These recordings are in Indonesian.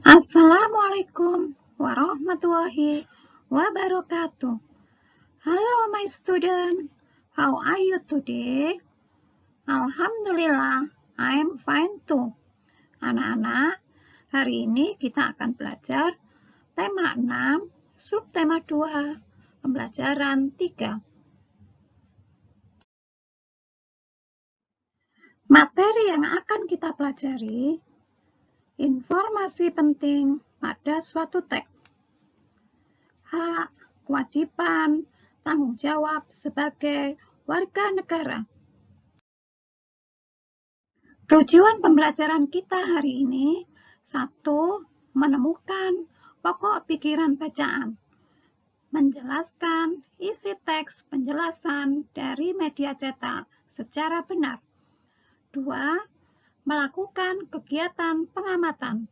Assalamualaikum warahmatullahi wabarakatuh. Hello my student, how are you today? Alhamdulillah, I am fine too. Anak-anak, hari ini kita akan belajar tema 6, subtema 2, pembelajaran 3. Materi yang akan kita pelajari, informasi penting pada suatu teks. Hak, kewajiban, tanggung jawab sebagai warga negara. Tujuan pembelajaran kita hari ini, 1. Menemukan pokok pikiran bacaan. Menjelaskan isi teks penjelasan dari media cetak secara benar. 2. Melakukan kegiatan pengamatan.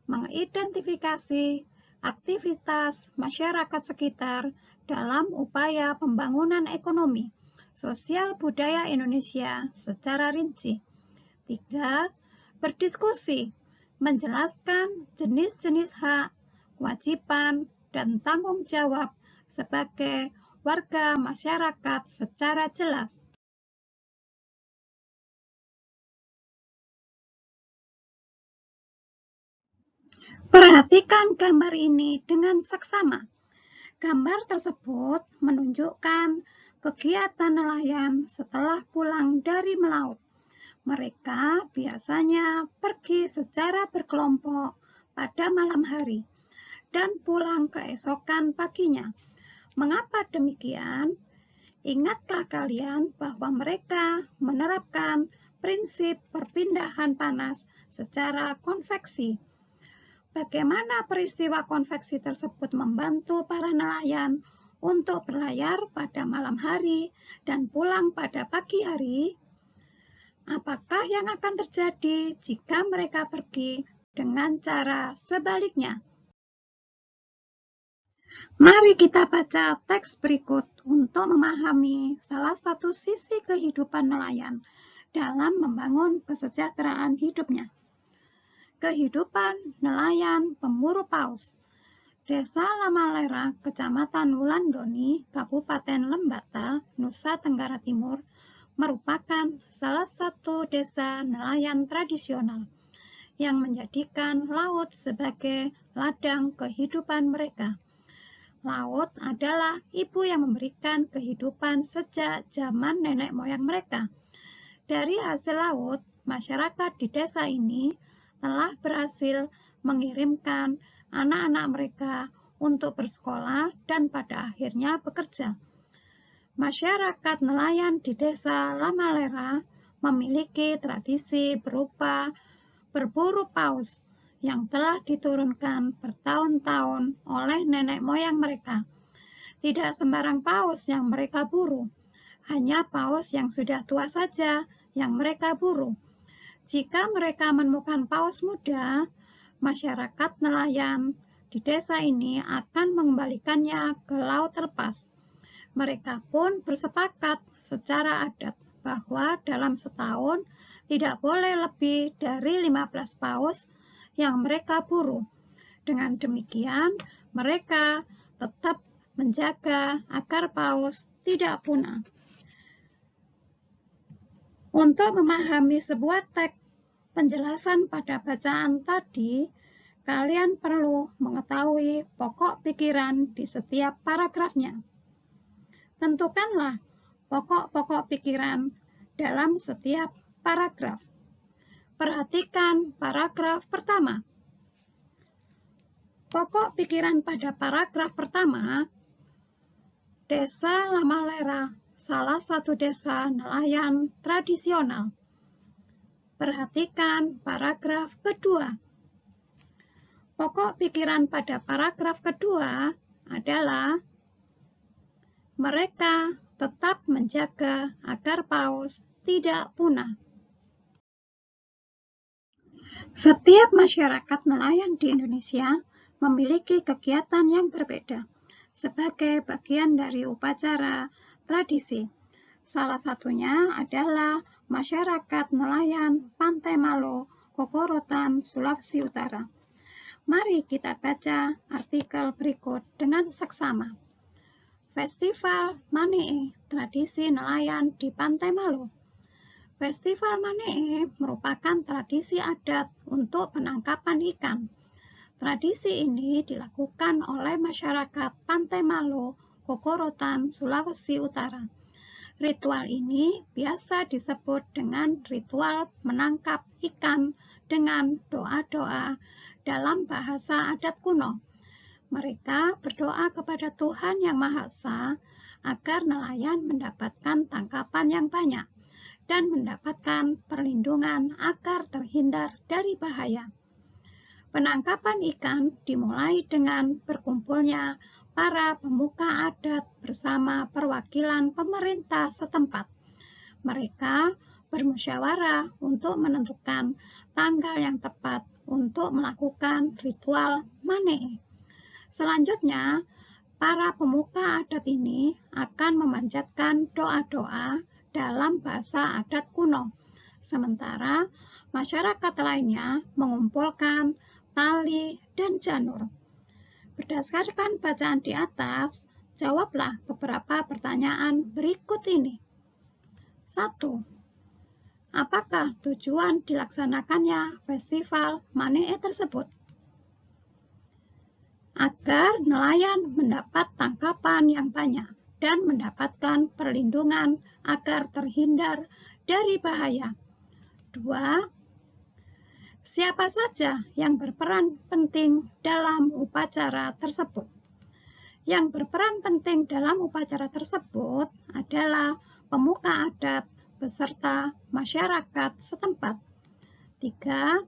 Mengidentifikasi aktivitas masyarakat sekitar dalam upaya pembangunan ekonomi, sosial budaya Indonesia secara rinci. 3. Berdiskusi, menjelaskan jenis-jenis hak, kewajiban, dan tanggung jawab sebagai warga masyarakat secara jelas. Perhatikan gambar ini dengan seksama. Gambar tersebut menunjukkan kegiatan nelayan setelah pulang dari melaut. Mereka biasanya pergi secara berkelompok pada malam hari dan pulang keesokan paginya. Mengapa demikian? Ingatkah kalian bahwa mereka menerapkan prinsip perpindahan panas secara konveksi? Bagaimana peristiwa konveksi tersebut membantu para nelayan untuk berlayar pada malam hari dan pulang pada pagi hari? Apakah yang akan terjadi jika mereka pergi dengan cara sebaliknya? Mari kita baca teks berikut untuk memahami salah satu sisi kehidupan nelayan dalam membangun kesejahteraan hidupnya. Kehidupan nelayan pemburu paus. Desa Lamalera, Kecamatan Wulandoni, Kabupaten Lembata, Nusa Tenggara Timur, merupakan salah satu desa nelayan tradisional yang menjadikan laut sebagai ladang kehidupan mereka. Laut adalah ibu yang memberikan kehidupan sejak zaman nenek moyang mereka. Dari hasil laut, masyarakat di desa ini telah berhasil mengirimkan anak-anak mereka untuk bersekolah dan pada akhirnya bekerja. Masyarakat nelayan di desa Lamalera memiliki tradisi berupa berburu paus yang telah diturunkan bertahun-tahun oleh nenek moyang mereka. Tidak sembarang paus yang mereka buru, hanya paus yang sudah tua saja yang mereka buru. Jika mereka menemukan paus muda, masyarakat nelayan di desa ini akan mengembalikannya ke laut lepas. Mereka pun bersepakat secara adat bahwa dalam setahun tidak boleh lebih dari 15 paus yang mereka buru. Dengan demikian, mereka tetap menjaga agar paus tidak punah. Untuk memahami sebuah teks penjelasan pada bacaan tadi, kalian perlu mengetahui pokok pikiran di setiap paragrafnya. Tentukanlah pokok-pokok pikiran dalam setiap paragraf. Perhatikan paragraf pertama. Pokok pikiran pada paragraf pertama, Desa Lamalera, salah satu desa nelayan tradisional. Perhatikan paragraf kedua. Pokok pikiran pada paragraf kedua adalah mereka tetap menjaga agar paus tidak punah. Setiap masyarakat nelayan di Indonesia memiliki kegiatan yang berbeda sebagai bagian dari upacara tradisi. Salah satunya adalah masyarakat nelayan Pantai Malo, Kokorotan, Sulawesi Utara. Mari kita baca artikel berikut dengan seksama. Festival Manee, tradisi nelayan di Pantai Malo. Festival Manee merupakan tradisi adat untuk penangkapan ikan. Tradisi ini dilakukan oleh masyarakat Pantai Malo, Kokorotan, Sulawesi Utara. Ritual ini biasa disebut dengan ritual menangkap ikan dengan doa-doa dalam bahasa adat kuno. Mereka berdoa kepada Tuhan Yang Maha Esa agar nelayan mendapatkan tangkapan yang banyak dan mendapatkan perlindungan agar terhindar dari bahaya. Penangkapan ikan dimulai dengan berkumpulnya para pemuka adat bersama perwakilan pemerintah setempat. Mereka bermusyawarah untuk menentukan tanggal yang tepat untuk melakukan ritual Manee. Selanjutnya, para pemuka adat ini akan memanjatkan doa-doa dalam bahasa adat kuno, sementara masyarakat lainnya mengumpulkan tali dan janur. Berdasarkan bacaan di atas, jawablah beberapa pertanyaan berikut ini. 1. Apakah tujuan dilaksanakannya festival Manee tersebut? Agar nelayan mendapat tangkapan yang banyak dan mendapatkan perlindungan agar terhindar dari bahaya. 2. Siapa saja yang berperan penting dalam upacara tersebut? Yang berperan penting dalam upacara tersebut adalah pemuka adat beserta masyarakat setempat. 3.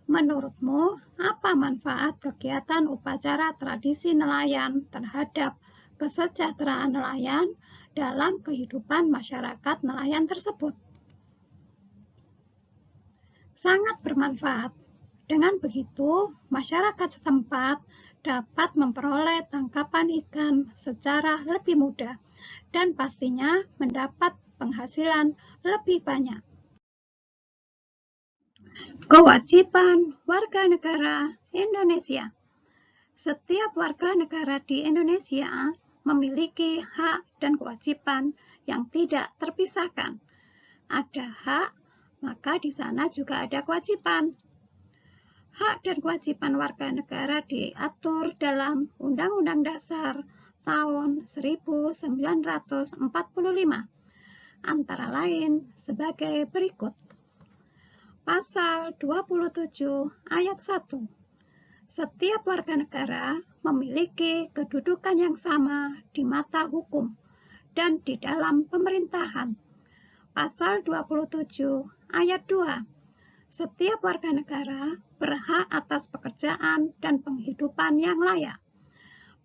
Menurutmu, apa manfaat kegiatan upacara tradisi nelayan terhadap kesejahteraan nelayan dalam kehidupan masyarakat nelayan tersebut? Sangat bermanfaat. Dengan begitu, masyarakat setempat dapat memperoleh tangkapan ikan secara lebih mudah dan pastinya mendapat penghasilan lebih banyak. Kewajiban warga negara Indonesia. Setiap warga negara di Indonesia memiliki hak dan kewajiban yang tidak terpisahkan. Ada hak, maka di sana juga ada kewajiban. Hak dan kewajiban warga negara diatur dalam Undang-Undang Dasar tahun 1945, antara lain sebagai berikut. Pasal 27 ayat 1. Setiap warga negara memiliki kedudukan yang sama di mata hukum dan di dalam pemerintahan. Pasal 27 ayat 2. Setiap warga negara berhak atas pekerjaan dan penghidupan yang layak.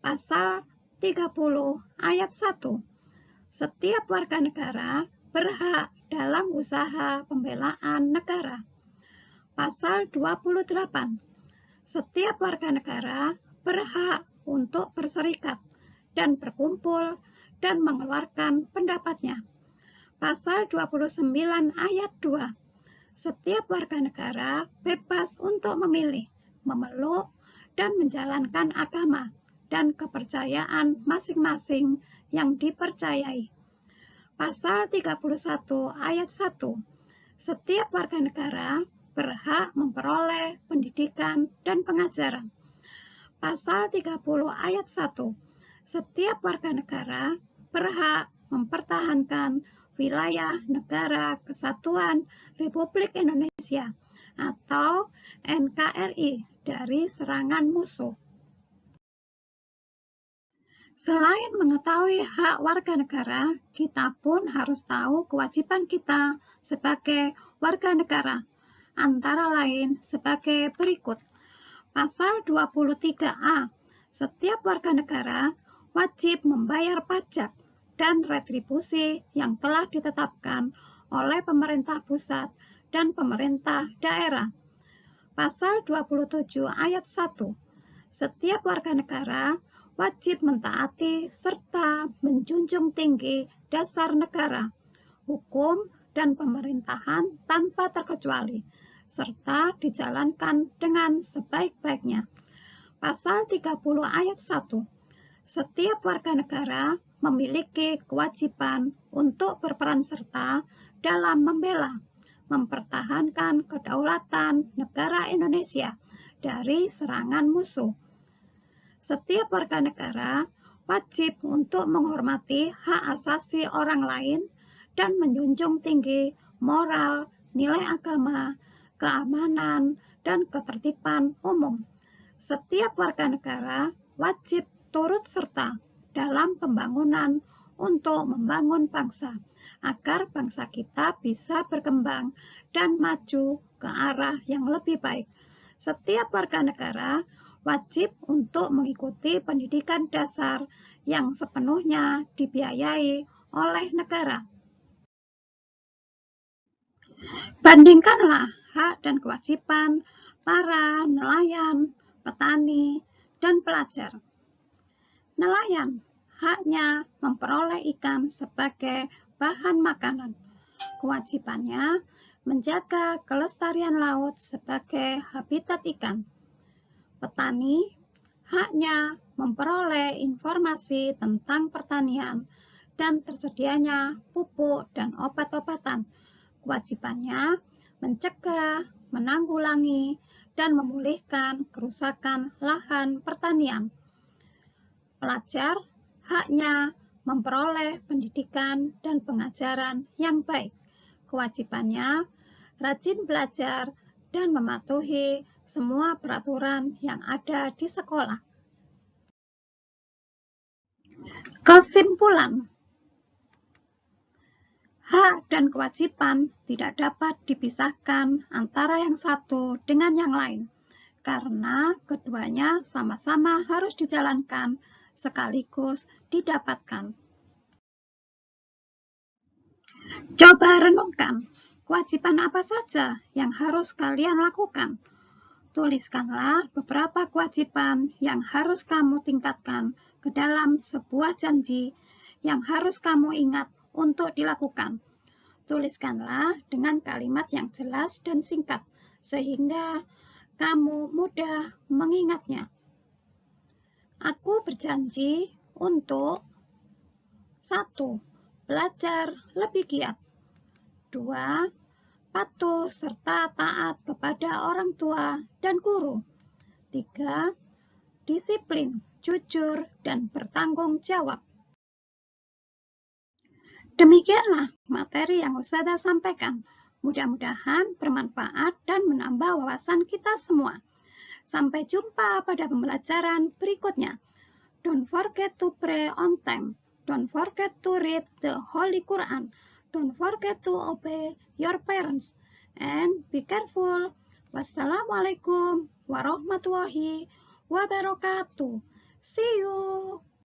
Pasal 30 ayat 1. Setiap warga negara berhak dalam usaha pembelaan negara. Pasal 28. Setiap warga negara berhak untuk berserikat dan berkumpul dan mengeluarkan pendapatnya. Pasal 29 ayat 2. Setiap warga negara bebas untuk memilih, memeluk, dan menjalankan agama dan kepercayaan masing-masing yang dipercayai. Pasal 31 ayat 1. Setiap warga negara berhak memperoleh pendidikan dan pengajaran. Pasal 30 ayat 1. Setiap warga negara berhak mempertahankan wilayah negara kesatuan Republik Indonesia atau NKRI dari serangan musuh. Selain mengetahui hak warga negara, kita pun harus tahu kewajiban kita sebagai warga negara, antara lain sebagai berikut. Pasal 23A, setiap warga negara wajib membayar pajak dan retribusi yang telah ditetapkan oleh pemerintah pusat dan pemerintah daerah. Pasal 27 ayat 1. Setiap warga negara wajib mentaati serta menjunjung tinggi dasar negara, hukum, dan pemerintahan tanpa terkecuali, serta dijalankan dengan sebaik-baiknya. Pasal 30 ayat 1. Setiap warga negara memiliki kewajiban untuk berperan serta dalam membela, mempertahankan kedaulatan negara Indonesia dari serangan musuh. Setiap warga negara wajib untuk menghormati hak asasi orang lain dan menjunjung tinggi moral, nilai agama, keamanan, dan ketertiban umum. Setiap warga negara wajib turut serta dalam pembangunan untuk membangun bangsa, agar bangsa kita bisa berkembang dan maju ke arah yang lebih baik. Setiap warga negara wajib untuk mengikuti pendidikan dasar yang sepenuhnya dibiayai oleh negara. Bandingkanlah hak dan kewajiban para nelayan, petani, dan pelajar. Nelayan haknya memperoleh ikan sebagai bahan makanan. Kewajibannya menjaga kelestarian laut sebagai habitat ikan. Petani haknya memperoleh informasi tentang pertanian dan tersedianya pupuk dan obat-obatan. Kewajibannya mencegah, menanggulangi, dan memulihkan kerusakan lahan pertanian. Pelajar haknya memperoleh pendidikan dan pengajaran yang baik. Kewajibannya rajin belajar dan mematuhi semua peraturan yang ada di sekolah. Kesimpulan, hak dan kewajiban tidak dapat dipisahkan antara yang satu dengan yang lain, karena keduanya sama-sama harus dijalankan sekaligus didapatkan. Coba renungkan, kewajiban apa saja yang harus kalian lakukan? Tuliskanlah beberapa kewajiban yang harus kamu tingkatkan ke dalam sebuah janji yang harus kamu ingat untuk dilakukan. Tuliskanlah dengan kalimat yang jelas dan singkat, sehingga kamu mudah mengingatnya. Aku berjanji untuk 1. Belajar lebih giat. 2. Patuh serta taat kepada orang tua dan guru. 3. Disiplin, jujur, dan bertanggung jawab. Demikianlah materi yang Ustazah sampaikan. Mudah-mudahan bermanfaat dan menambah wawasan kita semua. Sampai jumpa pada pembelajaran berikutnya. Don't forget to pray on time. Don't forget to read the Holy Quran. Don't forget to obey your parents. And be careful. Wassalamualaikum warahmatullahi wabarakatuh. See you.